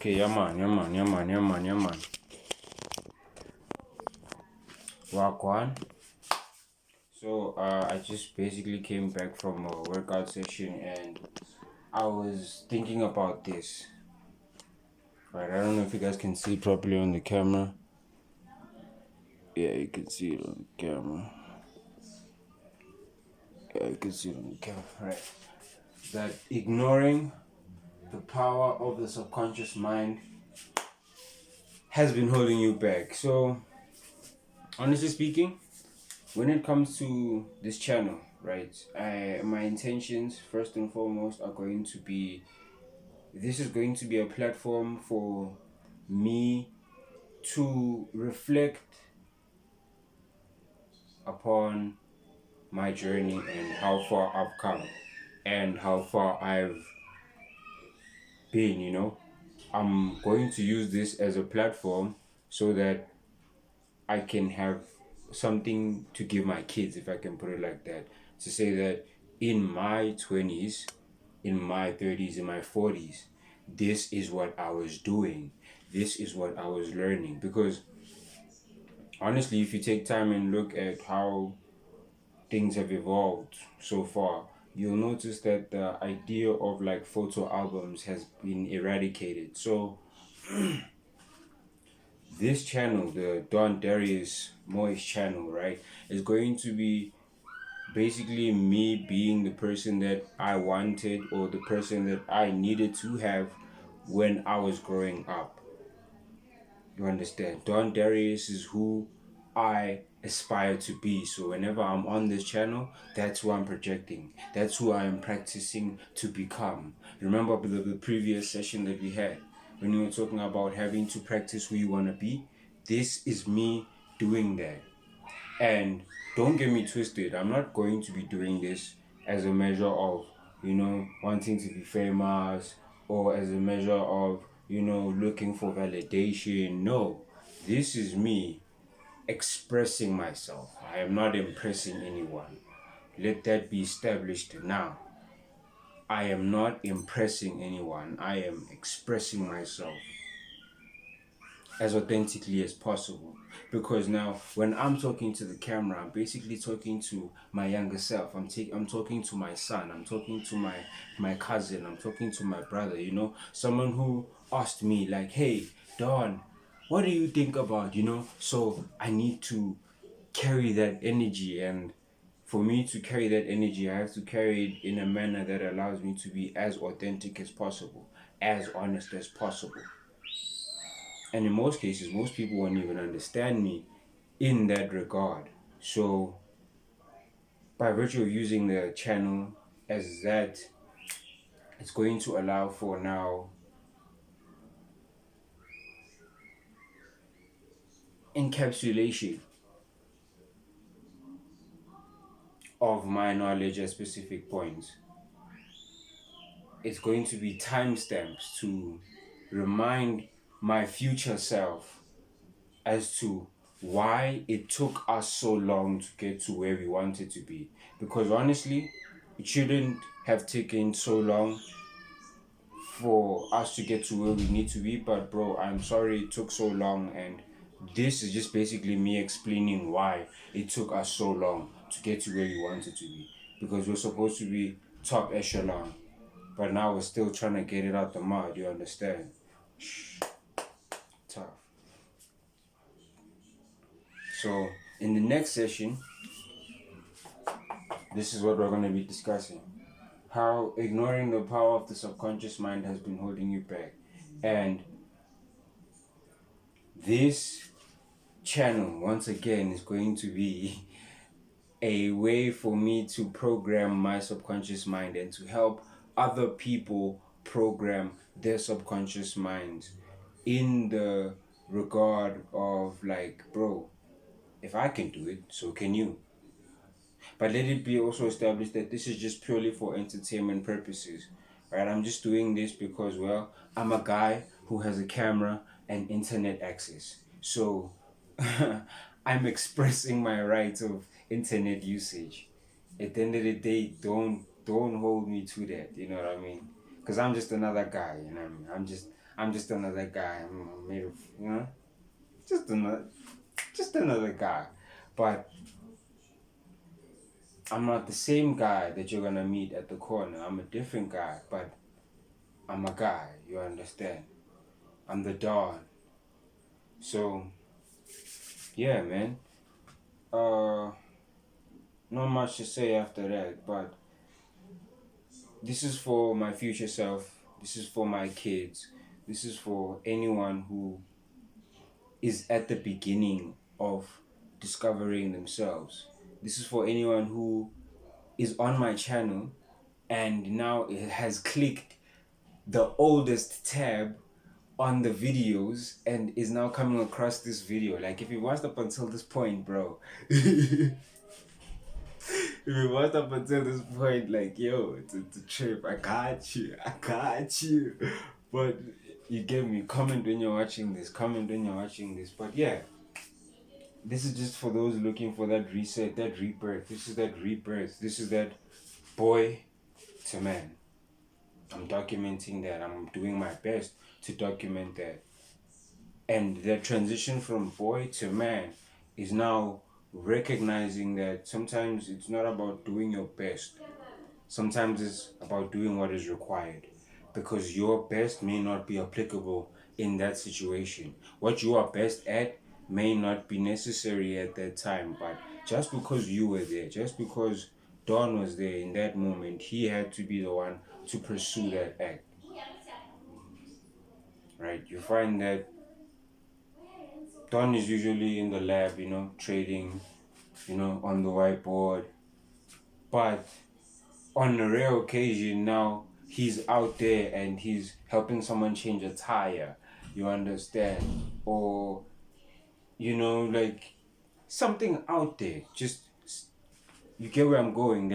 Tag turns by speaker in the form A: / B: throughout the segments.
A: Okay, yeah man, yeah man, yeah man, yeah man, yeah man. Walk one. So I just basically came back from a workout session and I was thinking about this. Right, I don't know if you guys can see properly on the camera. Yeah, you can see it on the camera. Yeah, you can see it on the camera. Right. That ignoring the power of the subconscious mind has been holding you back. So honestly speaking, when it comes to this channel, right, my intentions first and foremost are going to be, this is going to be a platform for me to reflect upon my journey and how far I've come and how far I've been. I'm going to use this as a platform so that I can have something to give my kids, if I can put it like that. To say that in my 20s, in my 30s, in my 40s, this is what I was doing. This is what I was learning. Because honestly, if you take time and look at how things have evolved so far, you'll notice that the idea of like photo albums has been eradicated. So this channel, the Don Darius Moyes channel, right, is going to be basically me being the person that I wanted or the person that I needed to have when I was growing up. You understand? Don Darius is who I aspire to be. So whenever I'm on this channel, that's who I'm projecting. That's who I am practicing to become. Remember the previous session that we had when we were talking about having to practice who you want to be? This is me doing that. And don't get me twisted, I'm not going to be doing this as a measure of, wanting to be famous or as a measure of, looking for validation. No, this is me expressing myself. I am not impressing anyone. Let that be established now. I am not impressing anyone. I am expressing myself as authentically as possible. Because now, when I'm talking to the camera, I'm basically talking to my younger self. I'm talking to my son. I'm talking to my cousin. I'm talking to my brother. Someone who asked me like, "Hey, Don, what do you think about?" So I need to carry that energy, and for me to carry that energy, I have to carry it in a manner that allows me to be as authentic as possible, as honest as possible. And in most cases, most people won't even understand me in that regard. So, by virtue of using the channel as that, it's going to allow for now encapsulation of my knowledge at specific points. It's going to be timestamps to remind my future self as to why it took us so long to get to where we wanted to be. Because honestly, it shouldn't have taken so long for us to get to where we need to be. But bro, I'm sorry it took so long, and this is just basically me explaining why it took us so long to get to where we wanted to be. Because we're supposed to be top echelon, but now we're still trying to get it out the mud. You understand? Tough. So in the next session, this is what we're going to be discussing: how ignoring the power of the subconscious mind has been holding you back. And this channel, once again, is going to be a way for me to program my subconscious mind and to help other people program their subconscious minds in the regard of like, bro, if I can do it, so can you. But let it be also established that this is just purely for entertainment purposes, right? I'm just doing this because, well, I'm a guy who has a camera and internet access. So I'm expressing my rights of internet usage. At the end of the day, don't hold me to that. You know what I mean? Because I'm just another guy. You know what I mean? I'm just another guy. I'm made of, just another, just another guy. But I'm not the same guy that you're gonna meet at the corner. I'm a different guy, but I'm a guy. You understand? I'm the Don. So yeah, man. Uh, Not much to say after that, but this is for my future self. This is for my kids. This is for anyone who is at the beginning of discovering themselves. This is for anyone who is on my channel and now it has clicked the oldest tab on the videos and is now coming across this video. Like if you watched up until this point, bro. If you watched up until this point, like yo, it's a trip. I got you. I got you. But you get me. Comment when you're watching this. Comment when you're watching this. But yeah, this is just for those looking for that reset, that rebirth. This is that rebirth. This is that boy to man. I'm documenting that. I'm doing my best to document that. And the transition from boy to man is now recognizing that sometimes it's not about doing your best. Sometimes it's about doing what is required. Because your best may not be applicable in that situation. What you are best at may not be necessary at that time. But just because you were there, just because Don was there in that moment, he had to be the one to pursue that act. Right? You find that Don is usually in the lab, trading, on the whiteboard. But on a rare occasion now, he's out there and he's helping someone change a tire. You understand? Or, like something out there. Just, you get where I'm going,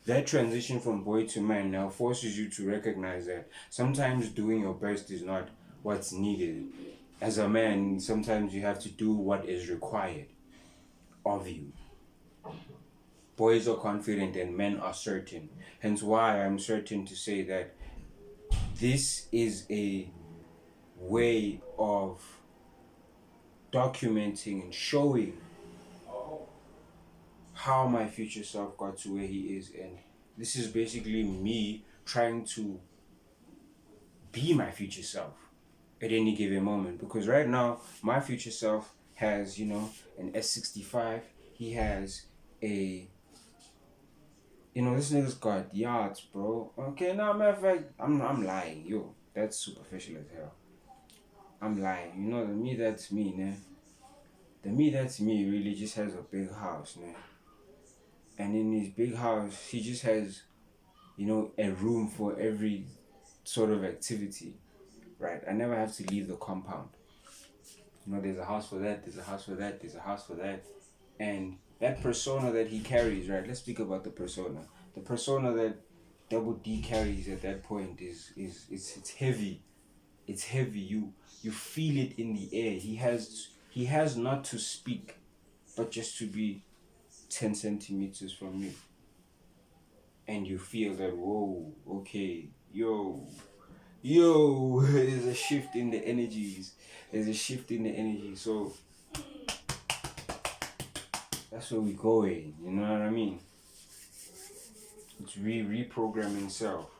A: that transition from boy to man now forces you to recognize that sometimes doing your best is not what's needed. As a man, sometimes you have to do what is required of you. Boys are confident and men are certain. Hence why I'm certain to say that this is a way of documenting and showing how my future self got to where he is. And this is basically me trying to be my future self at any given moment. Because right now, my future self has, an S65. He has a this nigga's got yachts, bro. Okay, now matter of fact, I'm lying. Yo, that's superficial as hell. I'm lying. The me that's me, man. The me that's me really just has a big house, man. And in his big house, he just has, a room for every sort of activity, right? I never have to leave the compound. There's a house for that, there's a house for that, there's a house for that. And that persona that he carries, right? Let's speak about the persona. The persona that Double D carries at that point is it's heavy. It's heavy. You feel it in the air. He has not to speak, but just to be 10 centimeters from you. And you feel that, whoa, okay, yo, there's a shift in the energies. There's a shift in the energy. So that's where we going. You know what I mean? It's reprogramming self.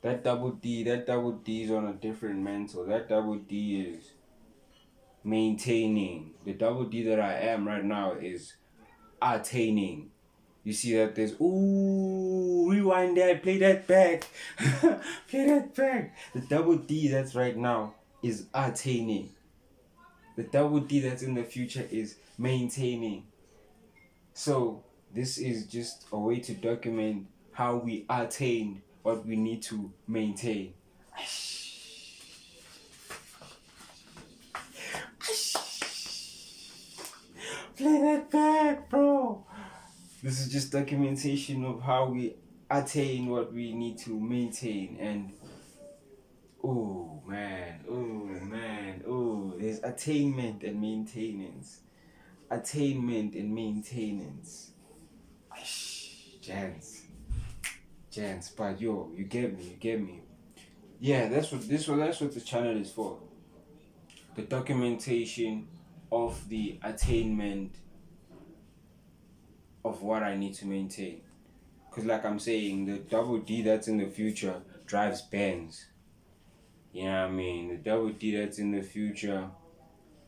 A: That double D is on a different mental. That double D is maintaining. The double D that I am right now is attaining. You see that there's rewind that, play that back. Play that back. The double D that's right now is attaining. The double D that's in the future is maintaining. So this is just a way to document how we attain what we need to maintain. Play that back, bro. This is just documentation of how we attain what we need to maintain. And oh man, there's attainment and maintenance. Attainment and maintenance. Gents. But yo, you get me. Yeah, that's what the channel is for. The documentation of the attainment of what I need to maintain. Cause like I'm saying, the double D that's in the future drives Benz. You know what I mean? The double D that's in the future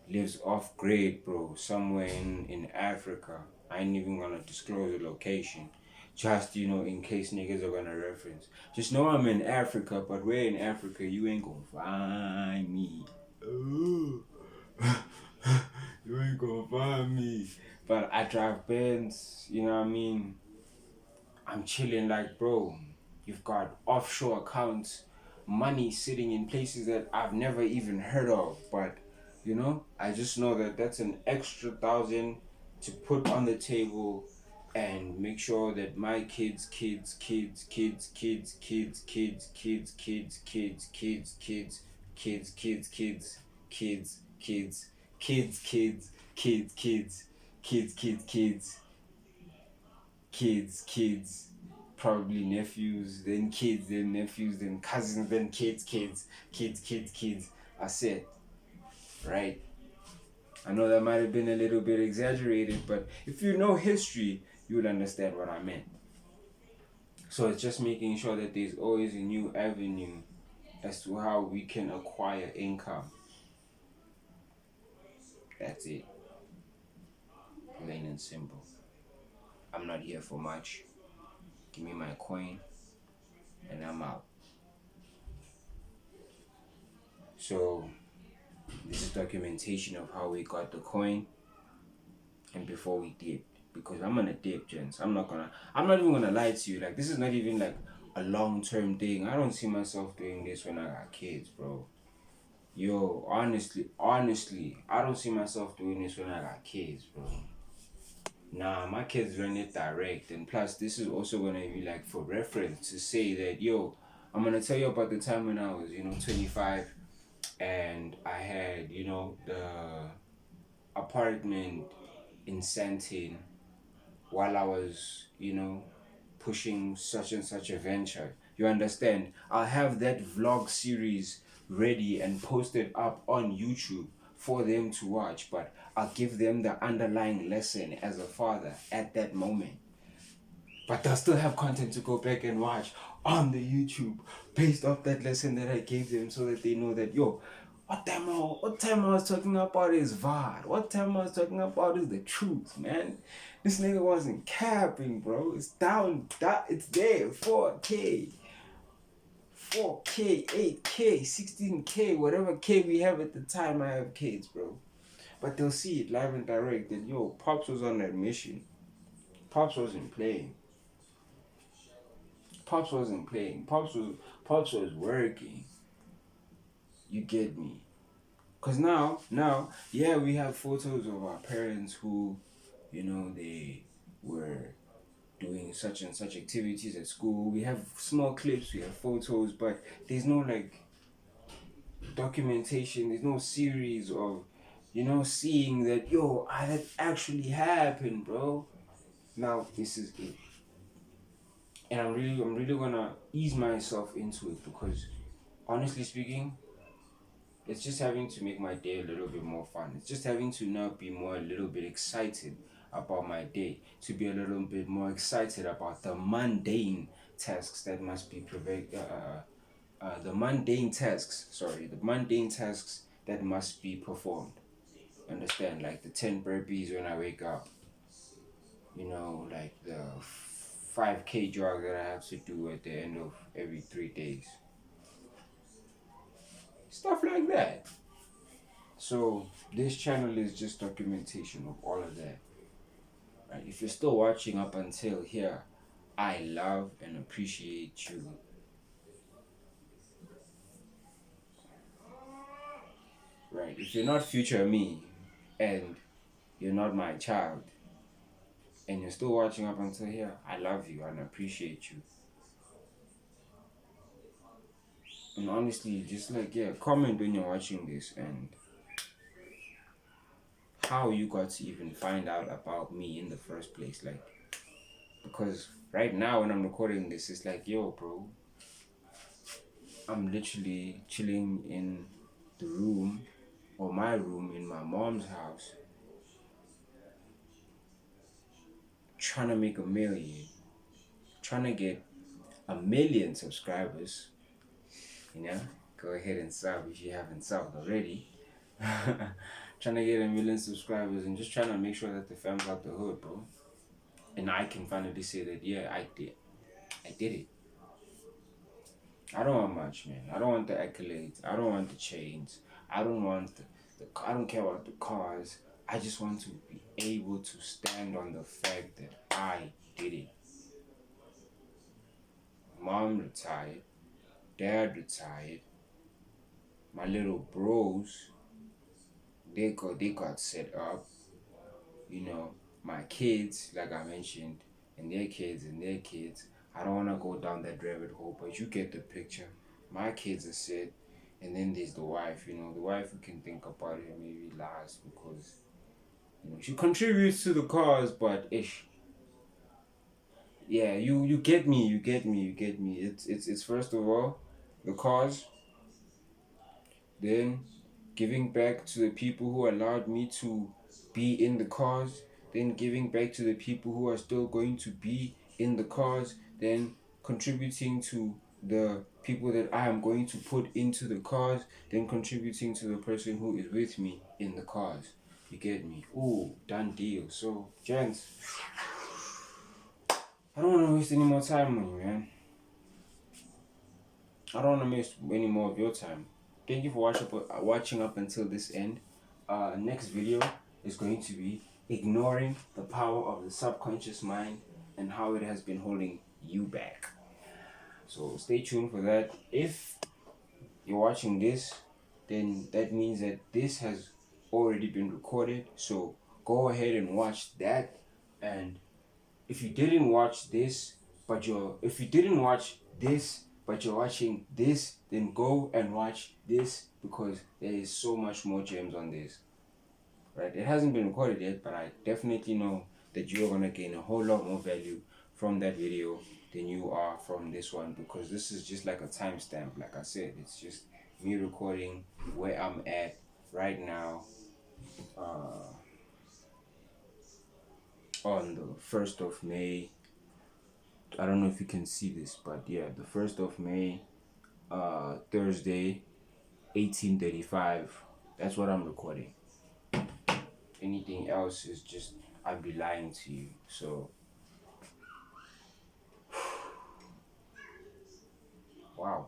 A: lives off grid, bro, somewhere in Africa. I ain't even gonna disclose the location. Just, in case niggas are gonna reference. Just know I'm in Africa, but where in Africa you ain't gonna find me. Ooh. You ain't gonna find me. But I drive Benz, you know what I mean? I'm chilling like, bro, you've got offshore accounts, money sitting in places that I've never even heard of. But, I just know that that's an extra 1,000 to put on the table and make sure that my kids, probably nephews, then kids, then nephews, then cousins, then kids. I said, right? I know that might have been a little bit exaggerated, but if you know history, you would understand what I meant. So it's just making sure that there's always a new avenue as to how we can acquire income. That's it. Plain and simple. I'm not here for much. Give me my coin and I'm out. So this is documentation of how we got the coin and before we dipped. Because I'm gonna dip, gents. I'm not even gonna lie to you. Like, this is not even like a long term thing. I don't see myself doing this when I got kids, bro. Yo, honestly, I don't see myself doing this when I got kids, bro. Nah, my kids run it direct. And plus, this is also gonna be like for reference to say that, yo, I'm gonna tell you about the time when I was, 25 and I had, the apartment in Santin while I was, pushing such and such a venture. You understand? I'll have that vlog series ready and posted up on YouTube for them to watch, but I'll give them the underlying lesson as a father at that moment. But they'll still have content to go back and watch on the YouTube based off that lesson that I gave them so that they know that, yo, what time I was talking about is VOD. What time I was talking about is the truth, man. This nigga wasn't capping, bro. It's down, it's there. 4K, 8K, 16K, whatever K we have at the time I have kids, bro. But they'll see it live and direct that, yo, Pops was on that mission. Pops wasn't playing. Pops wasn't playing. Pops was working. You get me? Cause now, yeah, we have photos of our parents who, they were doing such and such activities at school. We have small clips, we have photos, but there's no like documentation. There's no series of, seeing that, yo, that actually happened, bro. Now this is it, and I'm really gonna ease myself into it because, honestly speaking, it's just having to make my day a little bit more fun. It's just having to now be more a little bit excited about my day, to be a little bit more excited about the mundane tasks that must be the mundane tasks that must be performed. Understand? Like the 10 burpees when I wake up, like the 5K jog that I have to do at the end of every 3 days. Stuff like that. So this channel is just documentation of all of that. Right? If you're still watching up until here, I love and appreciate you. Right? If you're not future me and you're not my child and you're still watching up until here, I love you and appreciate you. And honestly, just like, yeah, comment when you're watching this and how you got to even find out about me in the first place. Like, because right now when I'm recording this, it's like, yo, bro, I'm literally chilling in the room or my room in my mom's house trying to make 1 million, trying to get 1 million subscribers, you know? Go ahead and sub if you haven't subbed already. Trying to get 1 million subscribers and just trying to make sure that the fam's out the hood, bro. And I can finally say that, yeah, I did. I did it. I don't want much, man. I don't want the accolades. I don't want the chains. I don't want I don't care about the cars. I just want to be able to stand on the fact that I did it. Mom retired. Dad retired. My little bros, they got set up. You know, my kids, like I mentioned, and their kids and their kids. I don't want to go down that rabbit hole, but you get the picture. My kids are set, and then there's the wife. You know, the wife, we can think about it maybe last because she contributes to the cause, but ish. Yeah, you get me, you get me, you get me. It's first of all the cause, then giving back to the people who allowed me to be in the cause, then giving back to the people who are still going to be in the cause, then contributing to the people that I am going to put into the cause, then contributing to the person who is with me in the cause. You get me? Ooh, done deal. So, gents, I don't want to waste any more time on you, man. I don't want to waste any more of your time. Thank you for watching up until this end. Next video is going to be ignoring the power of the subconscious mind and how it has been holding you back. So stay tuned for that. If you're watching this, then that means that this has already been recorded. So go ahead and watch that. And if you didn't watch this, if you didn't watch this, but you're watching this, then go and watch this because there is so much more gems on this. Right? It hasn't been recorded yet, but I definitely know that you're gonna gain a whole lot more value from that video than you are from this one because this is just like a timestamp. Like I said, it's just me recording where I'm at right now. On the 1st of May. I don't know if you can see this, but yeah, the 1st of May, Thursday, 1835. That's what I'm recording. Anything else is just, I'd be lying to you. So, wow.